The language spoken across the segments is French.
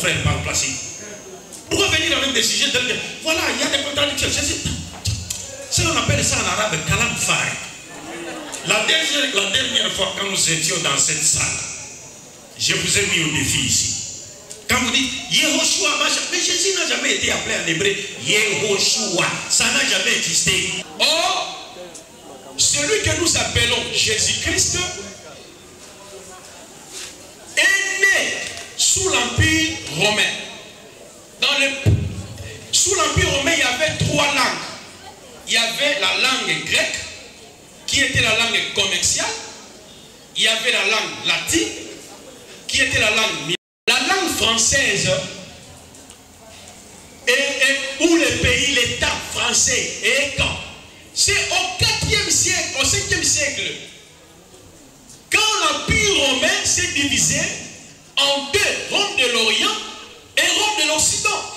frère par Placide? Pourquoi venir avec des sujets tels que, voilà, il y a des contradictions. C'est qu'on appelle ça en arabe kalam farik. La dernière fois, quand nous étions dans cette salle, je vous ai mis au défi ici. Quand vous dites Yehoshua, mais Jésus n'a jamais été appelé en hébreu Yehoshua. Ça n'a jamais existé. Or, celui que nous appelons Jésus-Christ est né sous l'Empire romain. Sous l'Empire romain, il y avait 3 langues. Il y avait la langue grecque, qui était la langue commerciale. Il y avait la langue latine, qui était la langue militaire. La langue française, où le pays, l'État français est quand? C'est au 4e siècle, au 5e siècle. Quand l'Empire romain s'est divisé en 2, Rome de l'Orient et Rome de l'Occident.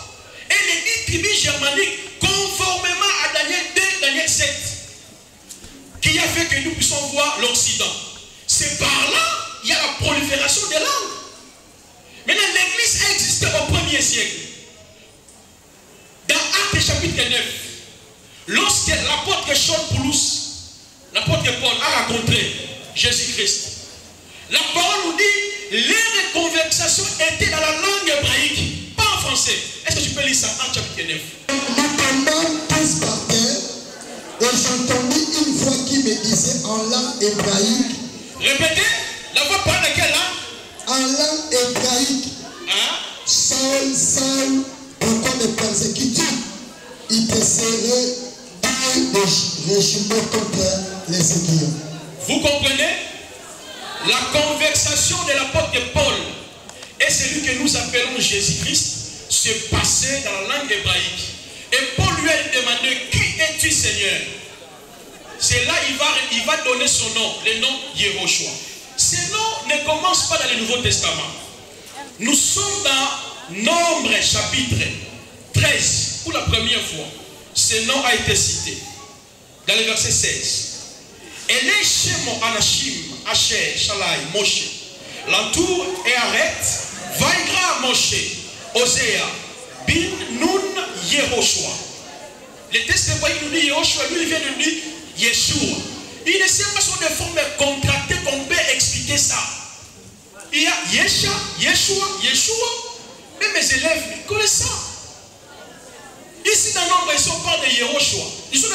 Et les 10 tribus germaniques, conformément à Daniel 2, Daniel 7, qui a fait que nous puissions voir l'Occident. C'est par là il y a la prolifération des langues. Maintenant, l'église a existé au 1er siècle. Dans Actes chapitre 9, lorsque l'apôtre l'apôtre Paul a rencontré Jésus-Christ, la parole nous dit les conversations étaient dans la langue hébraïque, pas en français. Est-ce que tu peux lire ça, Actes chapitre 9? Nous tombâmes tous par terre et j'entendis une voix qui me disait en langue hébraïque. Répétez, la voix parle de quelle langue? En langue hébraïque. Hein? Saul, Saul, pourquoi me persécutes-tu? Il te serait de régiment contre les aiguillons. Vous comprenez? La conversation de l'apôtre Paul et celui que nous appelons Jésus-Christ se passait dans la langue hébraïque. Et Paul lui a demandé, qui es-tu Seigneur? C'est là il va donner son nom, le nom Yehoshua. Ce nom ne commence pas dans le Nouveau Testament. Nous sommes dans Nombre chapitre 13 pour la première fois. Ce nom a été cité dans le verset 16. Et les Shemo Anashim, Asher, Shalai, Moshe, l'entour et arrête, Vaïgra Moshe, Osea, Bin Nun Yehoshua. Le texte hébraïque nous dit Yehoshua, lui il vient de dire Yeshua. Il ne sait pas sur des formes contractées qu'on peut expliquer ça. Il y a Yeshua, Yeshua. Même mes élèves connaissent ça. Ici dans l'ombre, ici on parle de Yehoshua. Ici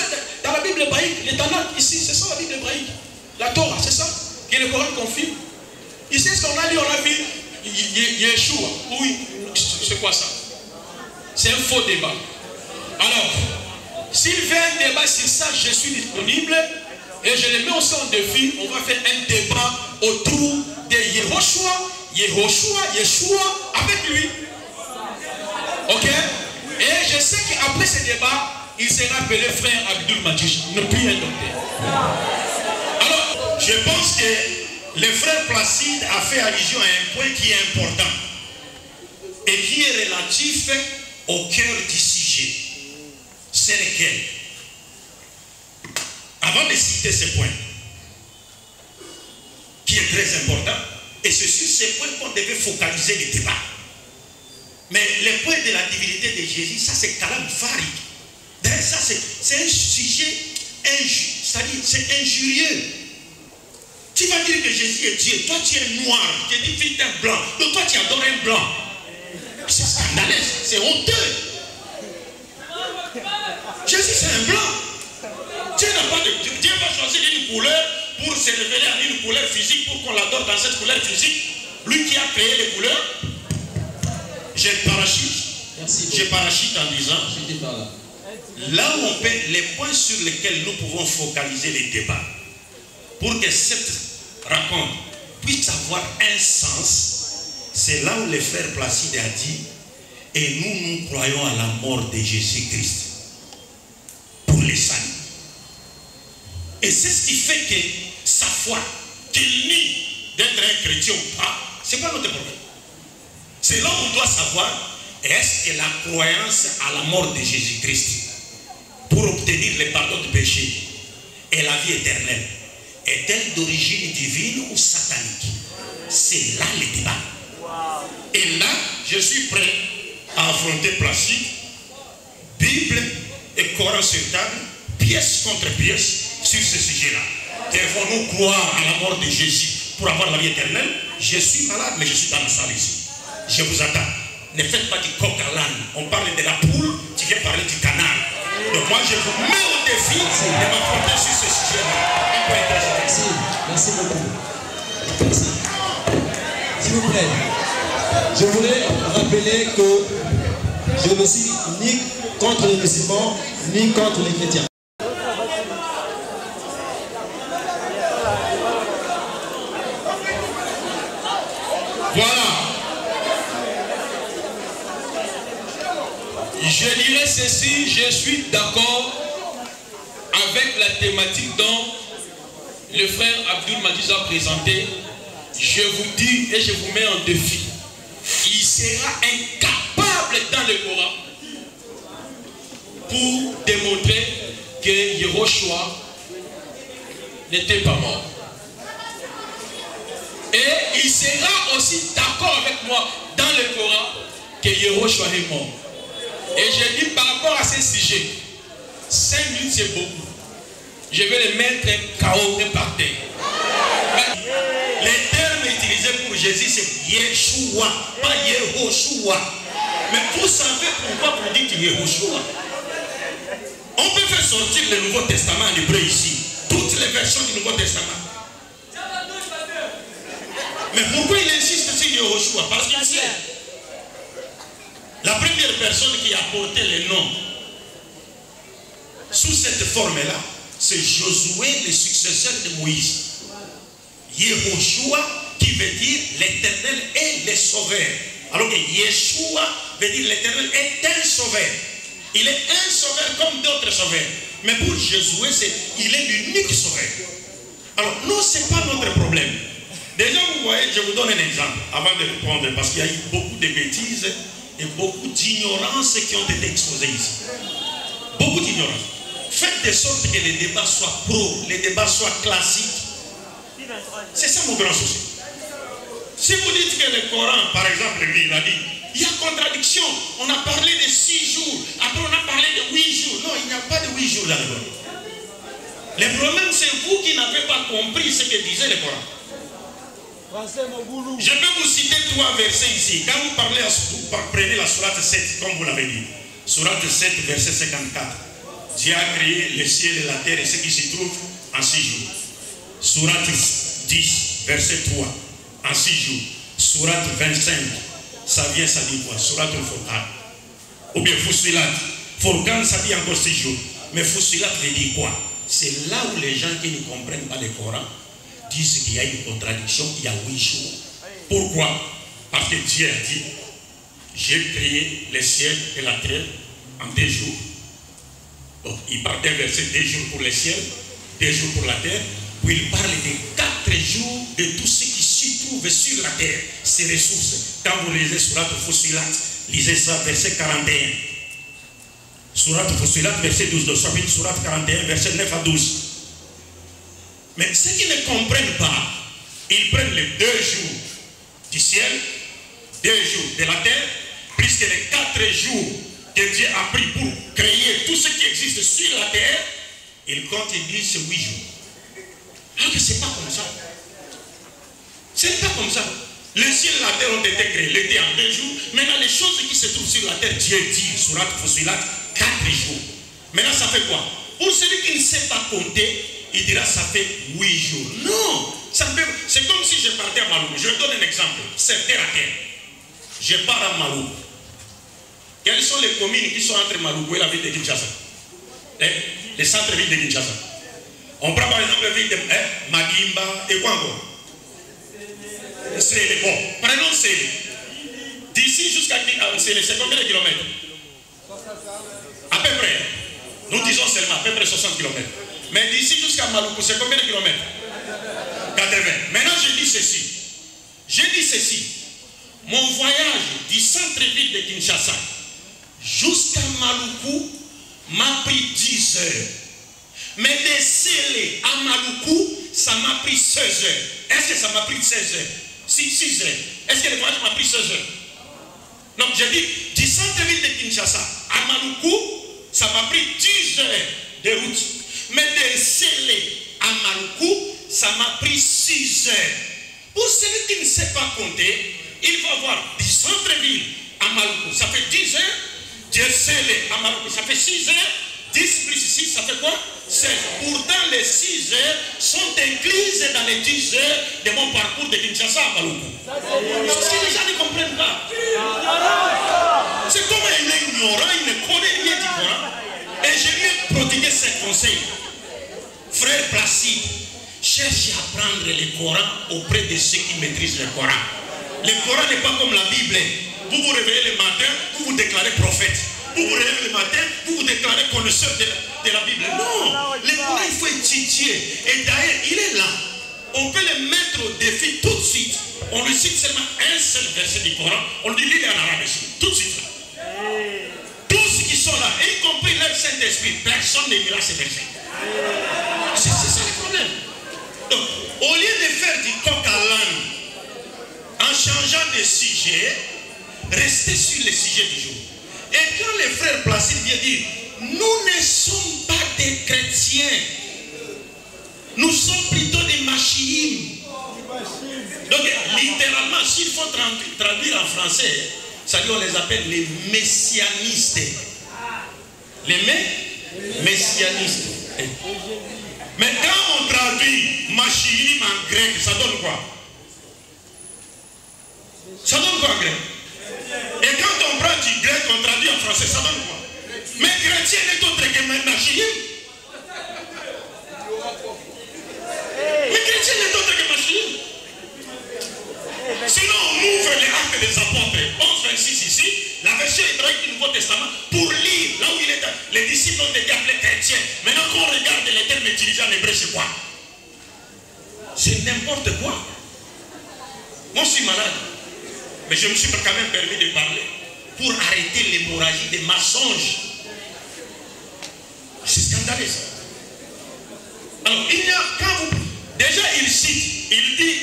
dans la Bible hébraïque, les Tanakh, ici, c'est ça la Bible hébraïque. La Torah, c'est ça que le Coran confirme. Ici, ce qu'on a lu, on a vu Yeshua. Oui, c'est quoi ça? C'est un faux débat. Alors, s'il fait un débat sur ça, je suis disponible. Et je le mets aussi en défi. On va faire un débat autour de Yeshua, avec lui. Ok? Et je sais qu'après ce débat, il sera appelé frère Abdul Majid, ne plus un docteur. Alors, je pense que le frère Placide a fait allusion à un point qui est important et qui est relatif au cœur du sujet. C'est lequel? Avant de citer ce point, qui est très important, et c'est sur ces points qu'on devait focaliser le débat. Mais le point de la divinité de Jésus, ça c'est kalam farik. D'ailleurs, ça c'est un sujet injurieux, c'est-à-dire c'est injurieux. Tu vas dire que Jésus est Dieu, toi tu es noir, tu dis tu es un blanc, donc toi tu adores un blanc. C'est scandaleux, c'est honteux. Jésus c'est un blanc. Dieu va choisir une couleur pour se révéler à une couleur physique, pour qu'on l'adore dans cette couleur physique. Lui qui a créé les couleurs. Je parachute en disant, là où on peut, les points sur lesquels nous pouvons focaliser les débats, pour que cette rencontre puisse avoir un sens, c'est là où le frère Placide a dit, et nous croyons à la mort de Jésus-Christ pour les saluts. Et c'est ce qui fait que sa foi, qu'il nie d'être un chrétien ou pas, ce n'est pas notre problème. C'est là où on doit savoir, est-ce que la croyance à la mort de Jésus-Christ pour obtenir le pardon du péché et la vie éternelle est-elle d'origine divine ou satanique? C'est là le débat. Et là, je suis prêt à affronter Placide, Bible et Coran sur table, pièce contre pièce, sur ce sujet-là. Devons-nous croire à la mort de Jésus pour avoir la vie éternelle? Je suis malade, mais je suis dans la salle ici. Je vous attends. Ne faites pas du coq à l'âne. On parle de la poule, tu viens parler du canard. Donc moi, je vous mets au défi de m'affronter sur ce sujet-là. Merci. Merci beaucoup. Merci. S'il vous plaît, je voulais rappeler que je ne suis ni contre les musulmans, ni contre les chrétiens. Voilà. Je dirais ceci, je suis d'accord avec la thématique dont le frère Abdul Madiz a présenté. Je vous dis et je vous mets en défi. Il sera incapable dans le Coran pour démontrer que Yehoshua n'était pas mort. Et il sera aussi d'accord avec moi dans le Coran que Yehoshua est mort. Et je dis par rapport à ce sujet, 5 minutes c'est beaucoup. Je vais les mettre KO par terre. Les termes utilisés pour Jésus, c'est Yeshua, pas Yehoshua. Mais vous savez pourquoi vous dites Yehoshua? On peut faire sortir le Nouveau Testament en hébreu ici. Toutes les versions du Nouveau Testament. Mais pourquoi il insiste sur Yehoshua? Parce qu'il sait. La première personne qui a porté le nom sous cette forme-là, c'est Josué, le successeur de Moïse. Yehoshua, qui veut dire l'éternel est le sauveur. Alors que Yeshua veut dire l'éternel est un sauveur. Il est un sauveur comme d'autres sauveurs. Mais pour Josué, il est l'unique sauveur. Alors, non, ce n'est pas notre problème. Déjà, vous voyez, je vous donne un exemple avant de répondre, parce qu'il y a eu beaucoup de bêtises et beaucoup d'ignorance qui ont été exposées ici. Beaucoup d'ignorance. Faites de sorte que les débats soient pro, les débats soient classiques. C'est ça mon grand souci. Si vous dites que le Coran, par exemple, lui, il a dit, il y a contradiction. On a parlé de 6 jours, après on a parlé de 8 jours. Non, il n'y a pas de 8 jours dans le Coran. Le problème, c'est vous qui n'avez pas compris ce que disait le Coran. Je peux vous citer 3 versets ici. Quand vous parlez, prenez la sourate 7, comme vous l'avez dit. Sourate 7, verset 54. Dieu a créé le ciel et la terre et ce qui s'y trouve en 6 jours. Sourate 10, verset 3, en 6 jours. Sourate 25, ça vient, ça dit quoi? Sourate Furqan. Ou bien Fussilat. Furqan, ça dit encore 6 jours. Mais Fussilat veut dire quoi? C'est là où les gens qui ne comprennent pas le Coran disent qu'il y a une contradiction, il y a 8 jours. Pourquoi? Parce que Dieu a dit, j'ai créé le ciel et la terre en 2 jours. Donc il parle d'un verset 2 jours pour le ciel, 2 jours pour la terre, puis il parle de 4 jours de tout ce qui s'y trouve sur la terre, ses ressources. Quand vous lisez Sourate Fussilat, lisez ça, verset 41. Sourate Fussilat, verset 12, chapitre Sourate 41, verset 9 à 12. Mais ceux qui ne comprennent pas, ils prennent les 2 jours du ciel, 2 jours de la terre, plus que les 4 jours que Dieu a pris pour créer tout ce qui existe sur la terre, ils comptent et disent c'est 8 jours. Alors que ce n'est pas comme ça. Ce n'est pas comme ça. Le ciel et la terre ont été créés, l'été en 2 jours. Maintenant, les choses qui se trouvent sur la terre, Dieu dit, Sourate Fussilat, 4 jours. Maintenant, ça fait quoi? Pour celui qui ne sait pas compter, il dira ça fait 8 jours. Non, c'est comme si je partais à Malou. Je donne un exemple. C'est terre à terre. Je pars à Malou. Quelles sont les communes qui sont entre Malou et la ville de Kinshasa? Les centres-villes de Kinshasa. On prend par exemple la ville de Magimba et quoi encore? C'est bon. Prenons Sélé. D'ici jusqu'à Sélé, c'est combien de kilomètres? À peu près. Nous disons seulement à peu près 60 kilomètres. Mais d'ici jusqu'à Maluku, c'est combien de kilomètres? 80. Maintenant, je dis ceci. Mon voyage du centre-ville de Kinshasa jusqu'à Maluku m'a pris 10 heures. Mais de Sélé à Maluku, ça m'a pris 16 heures. Est-ce que ça m'a pris 16 heures? 6 heures. Est-ce que le voyage m'a pris 16 heures? Non, j'ai dit, du centre-ville de Kinshasa à Maluku, ça m'a pris 10 heures de route. Mais de Sélé à Maluku, ça m'a pris 6 heures. Pour celui qui ne sait pas compter, il va voir du centre-ville à Maluku, ça fait 10 heures. De Sélé à Maluku, ça fait 6 heures. 10 plus 6, ça fait quoi? 16. Pourtant, les 6 heures sont incluses dans les 10 heures de mon parcours de Kinshasa à Maluku. Parce que les gens ne comprennent pas. C'est comme il est ignorant, il ne connaît rien du Coran. Et je lui ai prodigué ces conseils. Frère Placide, cherche à apprendre le Coran auprès de ceux qui maîtrisent le Coran. Le Coran n'est pas comme la Bible. Vous vous réveillez le matin, vous vous déclarez prophète. Vous vous réveillez le matin, vous vous déclarez connaisseur de la Bible. Non, le Coran, il faut étudier. Et d'ailleurs, il est là. On peut le mettre au défi tout de suite. On lui cite seulement un seul verset du Coran. On lui lit en arabe ici, tout de suite. Tous ceux qui sont là, y compris leur Saint-Esprit, personne ne lira ces versets. C'est ça le problème. Donc, au lieu de faire du coq à l'âne, en changeant de sujet, restez sur le sujet du jour. Et quand les frères Placide viennent dire, nous ne sommes pas des chrétiens, nous sommes plutôt des machinines. Donc, littéralement, s'il faut traduire en français, ça dit on les appelle les messianistes. Les messianistes. Mais quand on traduit machinim en grec, ça donne quoi? Ça donne quoi en grec? Et quand on prend du grec, on traduit en français, ça donne quoi? Mais chrétien n'est autre que machinim. Mais chrétien n'est autre que machinim. Sinon, on ouvre les actes des apôtres, 11-26 ici, la version hébraïque du Nouveau Testament, pour lire là où il est. Les disciples ont été appelés chrétiens. Maintenant, quand on regarde les termes utilisés en hébreu, c'est quoi? C'est n'importe quoi. Moi, je suis malade. Mais je me suis quand même permis de parler pour arrêter l'hémorragie des mensonges. C'est scandaleux ça. Alors, il y a, quand vous. Déjà, il cite, il dit.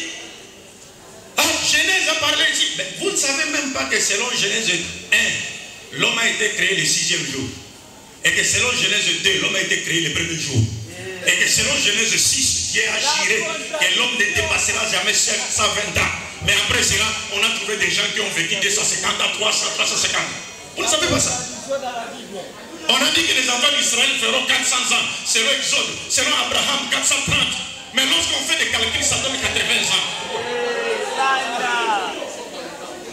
Ah, Genèse a parlé ici. Mais vous ne savez même pas que selon Genèse 1, l'homme a été créé le 6e jour. Et que selon Genèse 2, l'homme a été créé le 1er jour. Et que selon Genèse 6, Dieu a juré que l'homme ne dépassera jamais 120 ans. Mais après cela, on a trouvé des gens qui ont vécu 250 ans, 300, 350. Vous ne savez pas ça? On a dit que les enfants d'Israël feront 400 ans. Selon Exode, selon Abraham, 430. Mais lorsqu'on fait des calculs, ça donne 80 ans.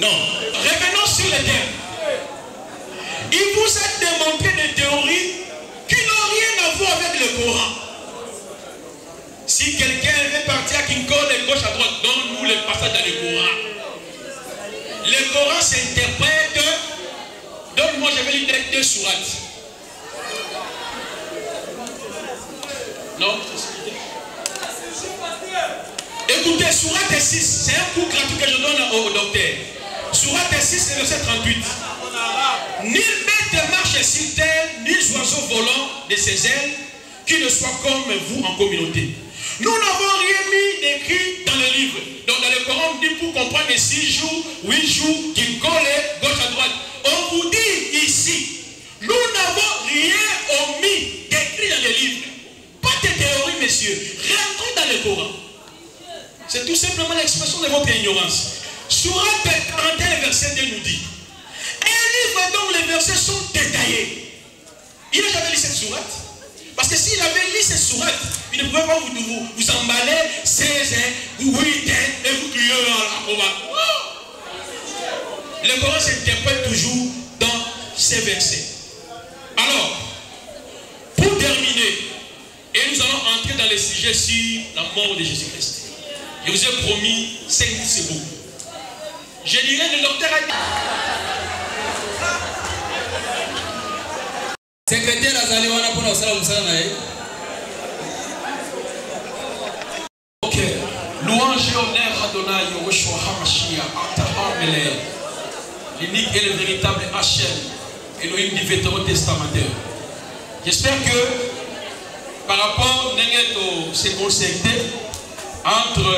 Non, revenons sur les termes. Il vous a démontré des théories qui n'ont rien à voir avec le Coran. Si quelqu'un veut partir à Kinko de gauche à droite, donne-nous le passage dans le Coran. Le Coran s'interprète. Donne-moi, je vais lire deux sourates. Non. Écoutez, sourate 6, c'est un cours gratuit que je donne au docteur. Sourate 6, verset 38. Nul bête marche sur terre, nul oiseau volant de ses ailes, qui ne soit comme vous en communauté. Nous n'avons rien mis d'écrit dans le livre. Donc dans le Coran, on dit pour comprendre les 6 jours, 8 jours, qui collent gauche à droite. On vous dit ici, nous n'avons rien omis d'écrit dans le livre. Pas de théorie, messieurs. Rentrons dans le Coran. C'est tout simplement l'expression de votre ignorance. Sourate 31, verset 2 nous dit, un livre dont les versets sont détaillés. Il n'a jamais lu cette sourate. Parce que s'il avait lu cette sourate, il ne pouvait pas vous emballer 16 ans, 8 ans, et vous crier à la combat. Le Coran s'interprète toujours dans ces versets. Alors, pour terminer, et nous allons entrer dans le sujet sur la mort de Jésus-Christ. Je vous ai promis 5 secondes. Je dirais le docteur a dit. Secrétaire Azaliwana pour nous saluer. Ok. Louange et honneur Adonai Yoshua Hamashia, Atahamele, l'unique et le véritable Hachem, Elohim du Vétéran testamentaire. J'espère que par rapport à ce concept entre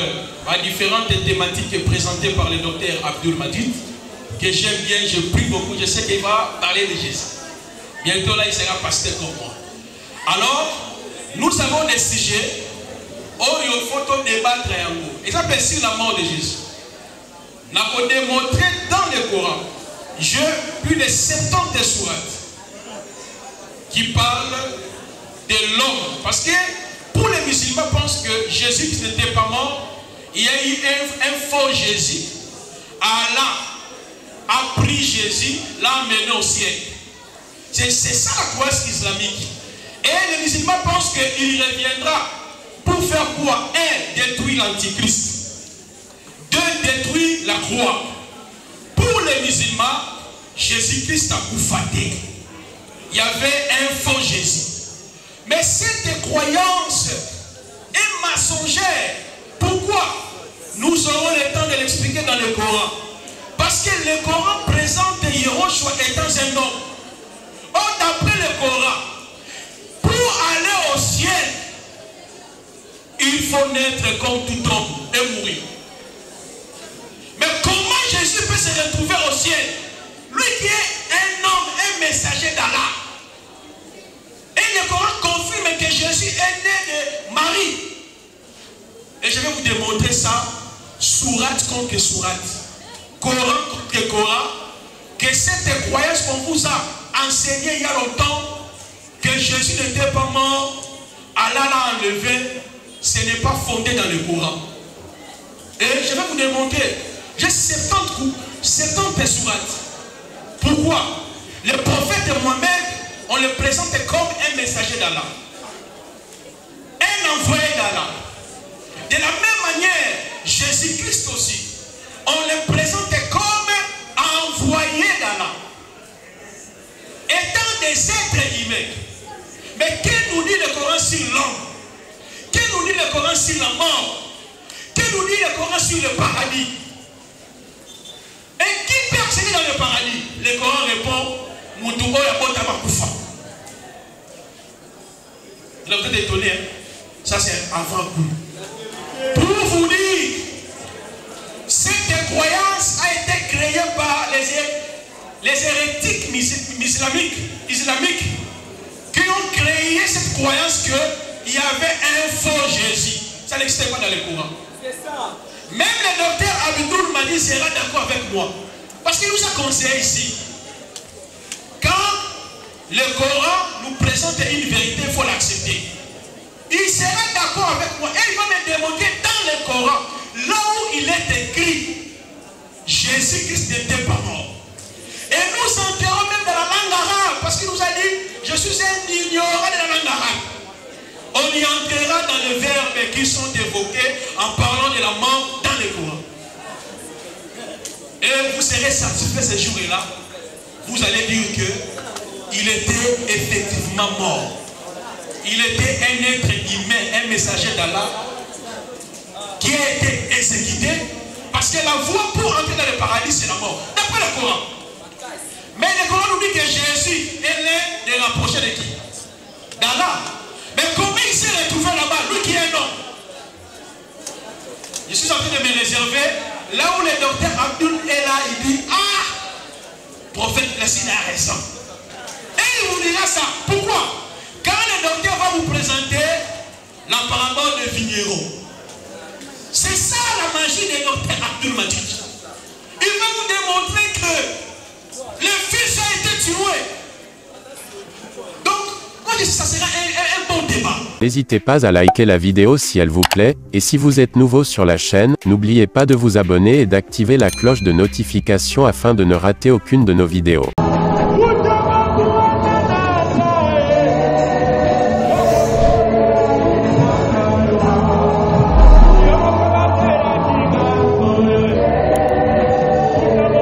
les différentes thématiques présentées par le docteur Abdul Madid, que j'aime bien, je prie beaucoup, je sais qu'il va parler de Jésus. Bientôt là, il sera pasteur comme moi. Alors, nous avons des sujets où il faut débattre en gros. Et ça peut être sur la mort de Jésus. Nous avons démontré dans le Coran, plus de 70 sourates qui parlent de l'homme. Parce que pour les musulmans pensent que Jésus n'était pas mort. Il y a eu un faux Jésus. Allah a pris Jésus, l'a amené au ciel. C'est ça la croyance islamique. Et les musulmans pensent qu'il reviendra pour faire quoi? Un, détruire l'antichrist. Deux, détruire la croix. Pour les musulmans, Jésus-Christ a bouffadé. Il y avait un faux Jésus. Mais cette croyance est mensongère. Pourquoi? Nous aurons le temps de l'expliquer dans le Coran. Parce que le Coran présente Yahushua étant un homme. Or, d'après le Coran, pour aller au ciel, il faut naître comme tout homme et mourir. Mais comment Jésus peut se retrouver au ciel? Lui qui est un homme, un messager d'Allah. Et le Coran confirme que Jésus est né de Marie. Et je vais vous démontrer ça, sourate contre sourate, Coran contre Coran, que cette croyance qu'on vous a enseignée il y a longtemps, que Jésus n'était pas mort, Allah l'a enlevé, ce n'est pas fondé dans le Coran. Et je vais vous démontrer, j'ai 70 sourates. Pourquoi? Le prophète Mohammed, on le présente comme un messager d'Allah, un envoyé d'Allah. De la même manière, Jésus-Christ aussi, on le présente comme envoyé d'Allah, étant des êtres humains. Mais que nous dit le Coran sur l'homme? Que nous dit le Coran sur la mort? Que nous dit le Coran sur le paradis? Et qui peut accéder dans le paradis? Le Coran répond, Moutoubo Yabota Bakoufa. Vous êtes étonné, hein? Ça c'est avant-coup. Pour vous dire, cette croyance a été créée par les hérétiques islamiques qui ont créé cette croyance qu'il y avait un faux Jésus. Ça n'existait pas dans le Coran. Même le docteur Abdul Madi sera d'accord avec moi. Parce qu'il nous a conseillé ici. Quand le Coran nous présente une vérité, il faut l'accepter. Il sera d'accord avec moi. Et il va me démontrer dans le Coran, là où il est écrit, Jésus-Christ n'était pas mort. Et nous enterrons même dans la langue arabe. Parce qu'il nous a dit, je suis un ignorant de la langue arabe. On y entrera dans les verbes qui sont évoqués en parlant de la mort dans le Coran. Et vous serez satisfait ce jour-là. Vous allez dire qu'il était effectivement mort. Il était un être humain, un messager d'Allah qui a été exécuté parce que la voie pour entrer dans le paradis, c'est la mort. D'après le Coran. Mais le Coran nous dit que Jésus est né de rapprocher de qui? D'Allah. Mais comment il s'est retrouvé là-bas, lui qui est un homme? Je suis en train de me réserver là où le docteur Abdul est là, il dit, ah, prophète Blessing a raison. Et il vous dira ça. Pourquoi? Quand le docteur va vous présenter la parabole de vigneron, c'est ça la magie de docteur Abdul Majid. Il va vous démontrer que le fils a été tué. Donc, moi je dis ça sera un bon débat. N'hésitez pas à liker la vidéo si elle vous plaît, et si vous êtes nouveau sur la chaîne, n'oubliez pas de vous abonner et d'activer la cloche de notification afin de ne rater aucune de nos vidéos.